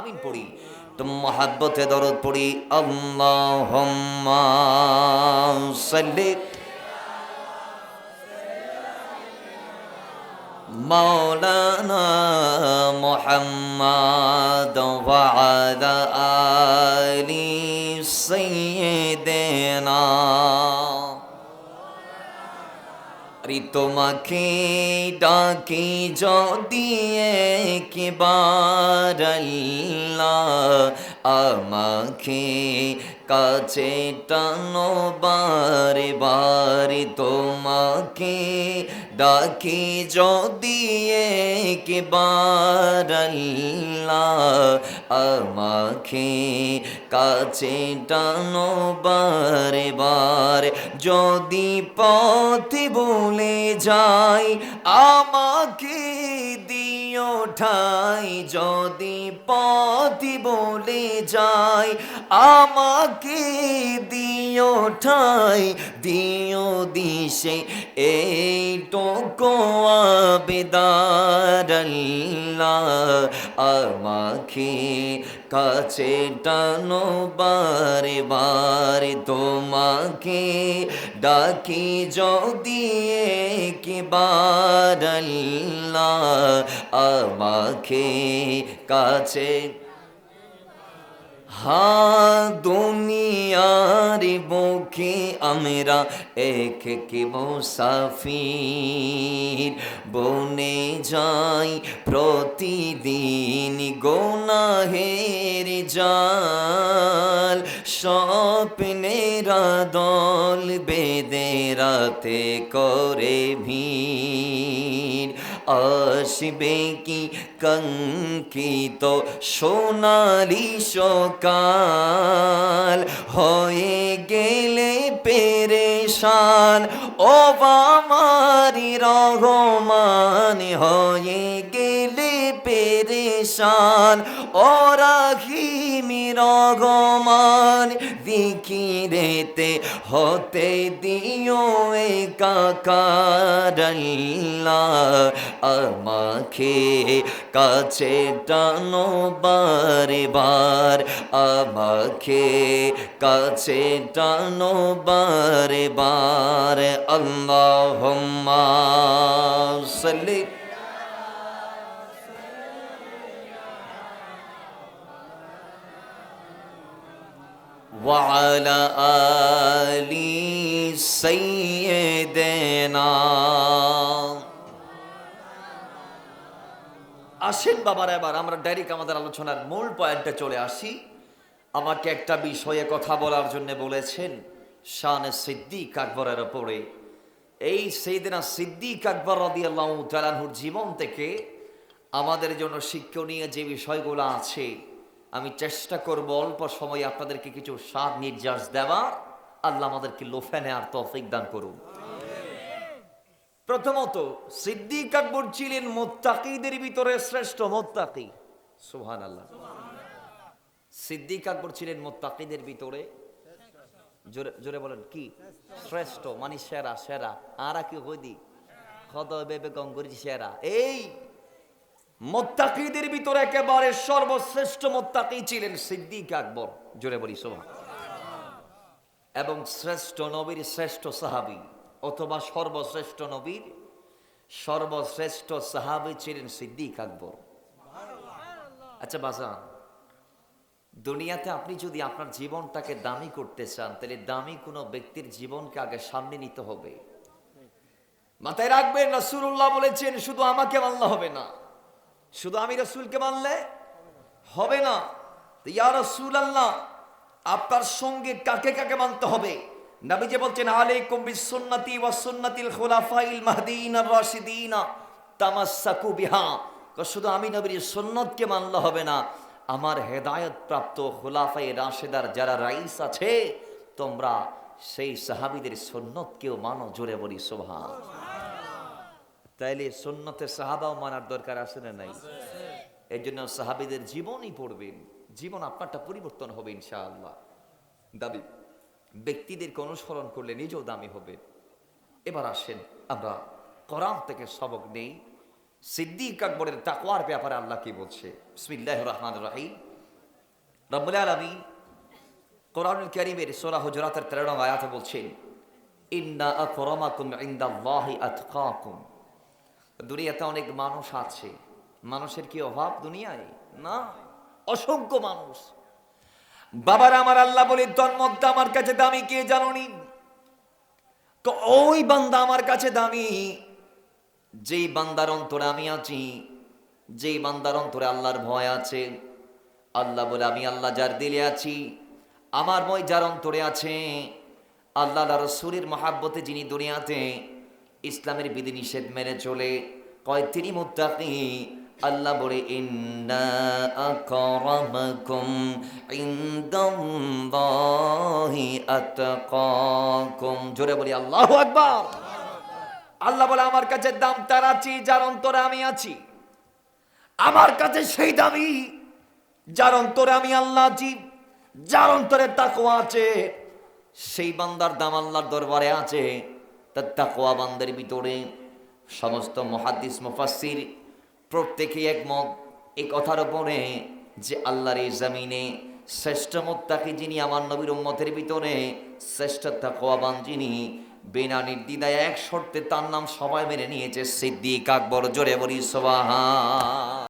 আমিন পড়ি তো মহাব্বতে দরদ পড়ি আল্লাহুম্মা সাল্লি মাওলানা মুহাম্মাদ ওয়া আলা আলি সাইয়্যিদিনা তোমাকে ডাকি যদি একবার আল্লাহ আমাকে কাছে টানো বারে বারে তোমাকে ডাকি যদি একবার আল্লাহ আমাকে কাছে টানো বারে বারে যদি পথে ভুলে যাই আমাকে দিও ঠাই যদি পথে ভুলে যাই আমাকে দিও ঠাই দিও দিশে এইটুকু আবেদন আল্লাহ আমাকে কাছে টানো বারে বারে তোমাকে ডাকি যদি একবার আল্লাহ আমাকে কাছে দুনিয়ার বুকে আমরা এক মুসাফির বনে যাই প্রতিদিন গুনাহের জাল স্বপ্নের দল বেঁধে রাতে করে ভিড় আসবে কি কঙ্কিত সোনালি সকাল হয়ে গেলে পেরেশান ও আমারি রহমান হয়ে গেলে পেরেশান ও রাহিমি রহমান জিকিরেতে হতে দিও একাকার আল্লাহ আমাকে কাছে টানো বারে বার আমাকে কাছে টানো বারে বার আল্লাহুম্মা সাল্লি ওয়া আলা আলি সাইয়্যিদিনা আসেন বাবারা এবার আমরা ডাইরেক্ট আমাদের আলোচনার মূল পয়েন্টে চলে আসি আমাকে একটা বিষয়ে কথা বলার জন্য বলেছেন শানে সিদ্দিক আকবরের ওপরে এই সাইয়েদনা সিদ্দিক আকবর রাদিয়াল্লাহু তাআলা আনহুর জীবন থেকে আমাদের জন্য শিক্ষণীয় যে বিষয়গুলো আছে আমি চেষ্টা করব অল্প সময়ে আপনাদেরকে কিছু স্বাদ নির্যাস দেওয়ার আল্লাহ আমাদেরকে লোফে নেওয়ার তৌফিক দান করুন। প্রথমত সিদ্দিক আকবর ছিলেন মুত্তাকিদের ভিতরে শ্রেষ্ঠ মুত্তাকি সুবহানাল্লাহ সিদ্দিক আকবর ছিলেন মুত্তাকিদের ভিতরে জোরে জোরে বলেন কি শ্রেষ্ঠ মানে সেরা সেরা আরা কি হইদি খদ বেবে গঙ্গরি সেরা এই মুত্তাকিদের ভিতরে একেবারে সর্বশ্রেষ্ঠ মুত্তাকি ছিলেন সিদ্দিক আকবর জোরে বলি সুবহানাল্লাহ এবং শ্রেষ্ঠ নবীর শ্রেষ্ঠ সাহাবী অথবা সর্বশ্রেষ্ঠ নবীর সর্বশ্রেষ্ঠ সাহাবী ছিলেন সিদ্দিক আকবর। আচ্ছা বাজান দুনিয়াতে আপনি যদি আপনার জীবনটাকে দামি করতে চান তাহলে দামি কোনো ব্যক্তির জীবনকে আগে সামনে নিতে হবে। মাথায় রাখবেন রাসূলুল্লাহ বলেছেন শুধু আমাকে মানলে হবে না, শুধু আমি রাসূলকে মানলে হবে না। ইয়া রাসূলুল্লাহ আপনার সঙ্গে কাকে কাকে মানতে হবে? নবীজি বলছেন আলাইকুম বিসুন্নতি ওয়া সুন্নাতিল খুলাফাইল মাহদিয়িন আর রাশিদিন তামাসসাকু বিহা। শুধু আমি নবীর সুন্নতকে মানলে হবে না, আমার হেদায়েত প্রাপ্ত খুলাফায়ে রাশিদার যারা রাইস আছে তোমরা সেই সাহাবীদের সুন্নতকেও মানো জোরে বলি সুবহানাল্লাহ। তাইলে সুন্নতে সাহাবাও মানার দরকার আছে না নাই? এই জন্য সাহাবীদের জীবনই পড়বেন, জীবন আপনারটা পরিবর্তন হবে ইনশাআল্লাহ। দাবি ব্যক্তিদেরকে অনুসরণ করলে নিজেও দামি হবে। এবার আসেন আমরা কোরআন থেকে সবক নেই সিদ্দিক আকবরের তাকওয়ার ব্যাপারে আল্লাহ কি বলছে। বিসমিল্লাহির রহমানির রহিম রব্বুল আলামিন কোরআনুল কারীমের সূরা হুজুরাতের 13 নং আয়াতে বলছেন, ইন্না আকরামাকুম ইনদাল্লাহি আতকাকুম। দুনিয়াতে অনেক মানুষ আছে, মানুষের কি অভাব দুনিয়ায়? না, অসংখ্য মানুষ। বাবার আমার আল্লাহ বলে তোর মধ্যে আমার কাছে দামি কে জানোনি? তো ওই বান্দা আমার কাছে দামি যেই বান্দার অন্তরে আমি আছি, যেই বান্দার অন্তরে আল্লাহর ভয় আছে। আল্লাহ বলে আমি আল্লাহ যার দিলে আছি, আমার ভয় যার অন্তরে আছে, আল্লাহ রাসূলের মহাব্বতে যিনি দুনিয়াতে ইসলামের বিধিনিষেধ মেনে চলে, কয় তিনি মুত্তাকি। আল্লাহ বলে ইন্না আকরামাকুম ইনদাল্লাহি আতকাকুম। জোরে বলি আল্লাহু আকবার। আল্লাহ বলে আমার কাছে দাম তার আছি যার অন্তরে আমি আছি। আমার কাছে সেই দামি যার অন্তরে আমি আল্লাহ আছি, যার অন্তরে তাকওয়া আছে। সেই বান্দার দাম আল্লাহর দরবারে আছে। তার তাকওয়া বান্দার ভিতরে। সমস্ত মুহাদ্দিস মুফাসসির প্রত্যেকেই একমত এই কথার উপরে যে আল্লাহর এই জমিনে শ্রেষ্ঠ মুত্তাকি যিনি, আমার নবীর উম্মতের ভিতরে শ্রেষ্ঠ তাকওয়াবান যিনি, বিনা নির্দ্বিধায় এক শর্তে তার নাম সবাই মেনে নিয়েছে, সিদ্দিক আকবর। জোরে বলি সুবহান।